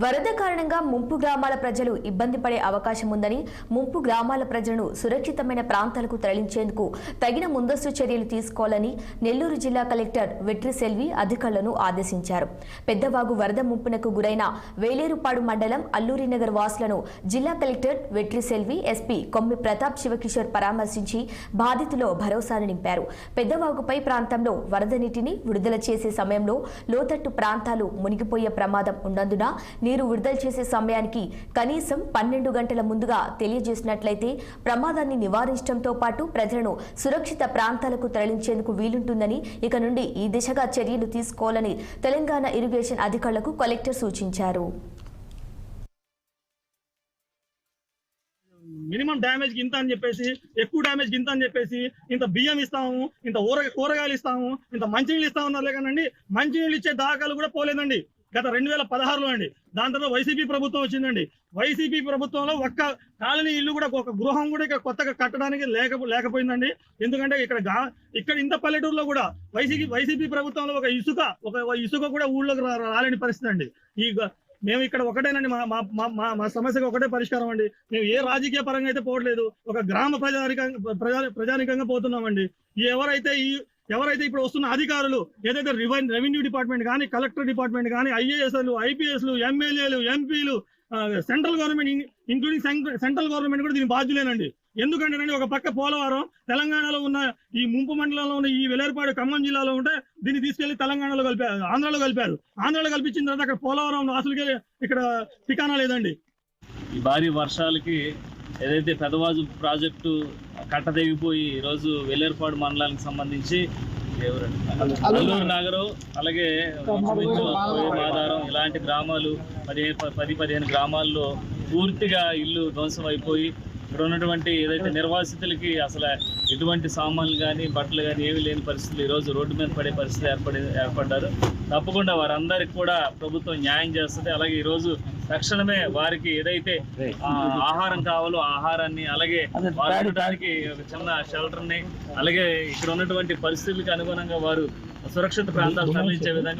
వరద కారణంగా ముంపు గ్రామాల ప్రజలు ఇబ్బంది పడే అవకాశం ఉందని, ముంపు గ్రామాల ప్రజలను సురక్షితమైన ప్రాంతాలకు తరలించేందుకు తగిన ముందస్తు చర్యలు తీసుకోవాలని నెల్లూరు జిల్లా కలెక్టర్ వెట్రి సెల్వి అధికారులను ఆదేశించారు. పెద్దవాగు వరద ముంపునకు గురైన వేలేరుపాడు మండలం అల్లూరినగర్ వాసులను జిల్లా కలెక్టర్ వెట్రి సెల్వి, ఎస్పీ కొమ్మి ప్రతాప్ శివకిషోర్ పరామర్శించి బాధితుల్లో భరోసాను నింపారు. పెద్దవాగుపై ప్రాంతంలో వరద నీటిని విడుదల చేసే సమయంలో లోతట్టు ప్రాంతాలు మునిగిపోయే ప్రమాదం ఉన్నందున నీరు విడుదల చేసే సమయానికి కనీసం 12 గంటల ముందుగా తెలియజేసినట్లయితే ప్రమాదాన్ని నివారించడంతో పాటు ప్రజలను సురక్షిత ప్రాంతాలకు తరలించేందుకు వీలుంటుందని, ఇక నుండి ఈ దిశగా చర్యలు తీసుకోవాలని తెలంగాణ ఇరిగేషన్ అధికారులకు కలెక్టర్ సూచించారు. మినిమం డ్యామేజ్ ఇంత అని చెప్పేసి, ఎక్కువ డ్యామేజ్ ఇంత అని చెప్పేసి, ఇంత బియ్యం ఇస్తాము, ఇంత కూరగాయలు ఇస్తాము, ఇంత మంచినీళ్ళు ఇస్తామన్నారు లేకనండి. మంచినీళ్ళు ఇచ్చే దాఖలు కూడా పోలేదండి గత 2016లో అండి. దాని తర్వాత వైసీపీ ప్రభుత్వం వచ్చిందండి. వైసీపీ ప్రభుత్వంలో ఒక్క కాలనీ ఇల్లు కూడా, ఒక గృహం కూడా ఇక్కడ కొత్తగా కట్టడానికి లేకపోయిందండి. ఎందుకంటే ఇక్కడ ఇంత పల్లెటూరులో కూడా వైసీపీ ప్రభుత్వంలో ఒక ఇసుక కూడా ఊళ్ళోకి రాలేని పరిస్థితి అండి. మేము ఇక్కడ ఒకటేనండి, మా సమస్యకు ఒకటే పరిష్కారం అండి. మేము ఏ రాజకీయ పరంగా అయితే పోవట్లేదు, ఒక గ్రామ ప్రజానికంగా పోతున్నామండి. ఎవరైతే ఇప్పుడు వస్తున్న అధికారులు, ఏదైతే రెవెన్యూ డిపార్ట్మెంట్ కానీ, కలెక్టర్ డిపార్ట్మెంట్ కానీ, ఐఏఎస్లు, ఐపీఎస్లు, ఎమ్మెల్యేలు, ఎంపీలు, central government including central government కూడా దీని బాధ్యులేనండి. ఎందుకంటేనండి, ఒక పక్క పోలవరం తెలంగాణలో ఉన్న ఈ ముంపు మండలంలో ఉన్న ఈ వేలేరుపాడు ఖమ్మం జిల్లాలో ఉంటే దీన్ని తీసుకెళ్లి తెలంగాణలో కలిపారు, ఆంధ్రాలో కల్పించిన తర్వాత అక్కడ పోలవరం అసలుకే ఇక్కడ ఠికానా లేదండి. ఈ భారీ వర్షాలకి ఏదైతే పెదవాజు ప్రాజెక్టు కట్టదెగిపోయి ఈరోజు వేలేరుపాడు మండలానికి సంబంధించి అల్లూరు నగరం, అలాగే ఆధారం ఇలాంటి గ్రామాలు 10-15 గ్రామాల్లో పూర్తిగా ఇల్లు ధ్వంసం అయిపోయి ఇక్కడ ఉన్నటువంటి ఏదైతే నిర్వాసితులకి అసలు ఎటువంటి సామాన్లు కానీ, బట్టలు కానీ ఏమీ లేని పరిస్థితులు ఈరోజు రోడ్డు మీద పడే పరిస్థితి ఏర్పడ్డారు. తప్పకుండా వారందరికీ కూడా ప్రభుత్వం న్యాయం చేస్తుంది. అలాగే ఈరోజు తక్షణమే వారికి ఏదైతే ఆహారం కావాలో ఆహారాన్ని, అలాగే వారు ఉండడానికి ఒక చిన్న షెల్టర్ని, అలాగే ఇక్కడ ఉన్నటువంటి పరిస్థితులకు అనుగుణంగా వారు సురక్షిత ప్రాంతాలు తరలించే విధంగా